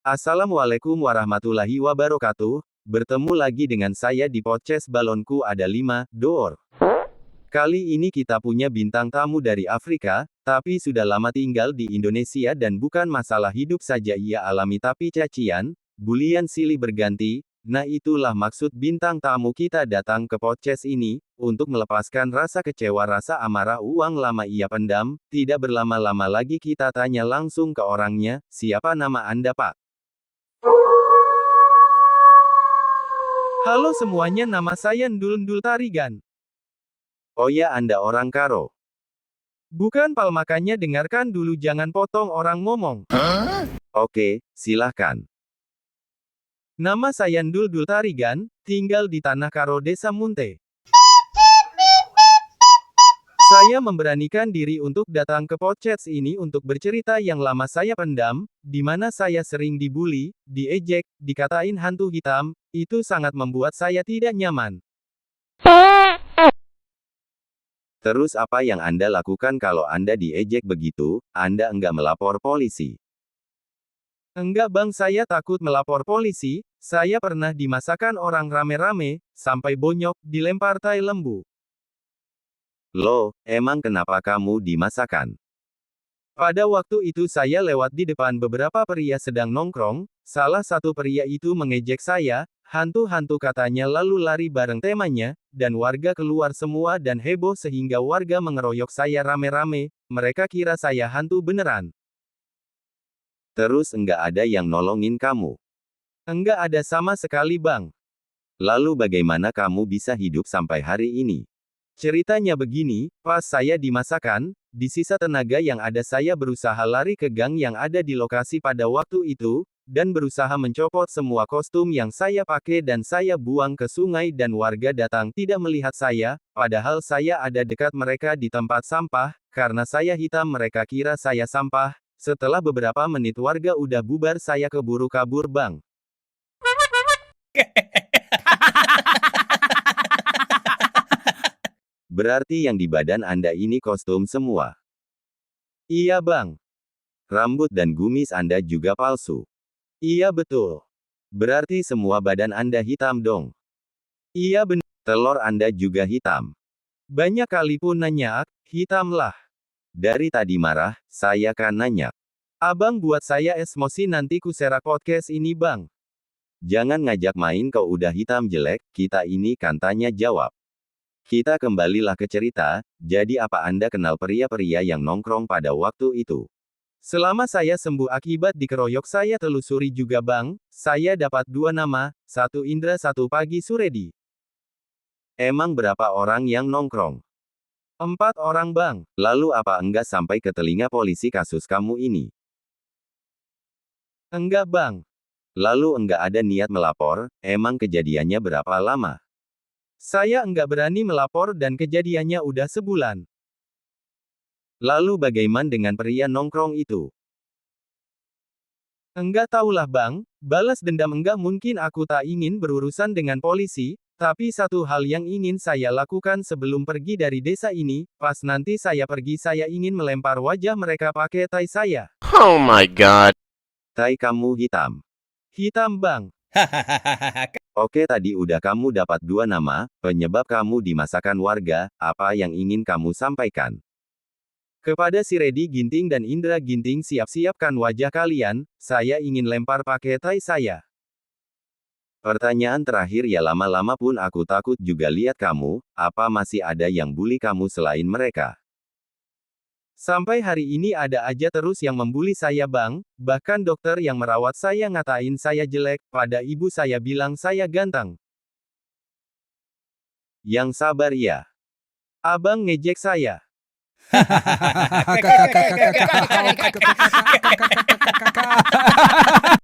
Assalamualaikum warahmatullahi wabarakatuh. Bertemu lagi dengan saya di podcast Balonku Ada 5 Door. Kali ini kita punya bintang tamu dari Afrika, tapi sudah lama tinggal di Indonesia dan bukan masalah hidup saja ia alami tapi cacian, bulian silih berganti. Nah itulah maksud bintang tamu kita datang ke podcast ini, untuk melepaskan rasa kecewa rasa amarah uang lama ia pendam. Tidak berlama-lama lagi kita tanya langsung ke orangnya, siapa nama Anda Pak? Halo semuanya, nama saya Ndul Tarigan. Oh ya, Anda orang Karo. Bukan Pal, makanya dengarkan dulu, jangan potong orang ngomong. Oke, silahkan. Nama saya Ndul Tarigan, tinggal di Tanah Karo Desa Munte. Saya memberanikan diri untuk datang ke podcast ini untuk bercerita yang lama saya pendam, di mana saya sering dibully, diejek, dikatain hantu hitam, itu sangat membuat saya tidak nyaman. Terus apa yang Anda lakukan kalau Anda diejek begitu? Anda enggak melapor polisi? Enggak bang, saya takut melapor polisi. Saya pernah dimasakan orang rame-rame, sampai bonyok, dilempar tai lembu. Loh, emang kenapa kamu dimasakan? Pada waktu itu saya lewat di depan beberapa pria sedang nongkrong, salah satu pria itu mengejek saya, hantu-hantu katanya, lalu lari bareng temanya, dan warga keluar semua dan heboh sehingga warga mengeroyok saya rame-rame, mereka kira saya hantu beneran. Terus enggak ada yang nolongin kamu? Enggak ada sama sekali bang. Lalu bagaimana kamu bisa hidup sampai hari ini? Ceritanya begini, pas saya dimasakan, di sisa tenaga yang ada saya berusaha lari ke gang yang ada di lokasi pada waktu itu, dan berusaha mencopot semua kostum yang saya pakai dan saya buang ke sungai dan warga datang tidak melihat saya, padahal saya ada dekat mereka di tempat sampah, karena saya hitam mereka kira saya sampah, setelah beberapa menit warga udah bubar saya keburu kabur bang. Berarti yang di badan Anda ini kostum semua? Iya bang. Rambut dan kumis Anda juga palsu? Iya betul. Berarti semua badan Anda hitam dong? Iya benar. Telur Anda juga hitam? Banyak kali pun nanya, hitam lah. Dari tadi marah, saya kan nanya. Abang buat saya emosi, nanti ku serak podcast ini bang. Jangan ngajak main, kau udah hitam jelek, kita ini kan tanya jawab. Kita kembalilah ke cerita, jadi apa Anda kenal pria-pria yang nongkrong pada waktu itu? Selama saya sembuh akibat dikeroyok saya telusuri juga bang, saya dapat 2 nama, satu Indra satu Pagi Suredi. Emang berapa orang yang nongkrong? 4 orang bang. Lalu apa enggak sampai ke telinga polisi kasus kamu ini? Enggak bang. Lalu enggak ada niat melapor, emang kejadiannya berapa lama? Saya enggak berani melapor dan kejadiannya udah sebulan. Lalu bagaimana dengan pria nongkrong itu? Enggak tahulah bang, balas dendam enggak mungkin, aku tak ingin berurusan dengan polisi, tapi satu hal yang ingin saya lakukan sebelum pergi dari desa ini, pas nanti saya pergi saya ingin melempar wajah mereka pakai tai saya. Oh my god. Tai kamu hitam? Hitam bang. Oke, tadi udah kamu dapat 2 nama, penyebab kamu dimasakan warga, apa yang ingin kamu sampaikan? Kepada si Redi Ginting dan Indra Ginting, siap-siapkan wajah kalian, saya ingin lempar pakai tai saya. Pertanyaan terakhir ya, lama-lama pun aku takut juga lihat kamu, apa masih ada yang bully kamu selain mereka? Sampai hari ini ada aja terus yang membuli saya bang, bahkan dokter yang merawat saya ngatain saya jelek, pada ibu saya bilang saya ganteng. Yang sabar ya. Abang ngejek saya.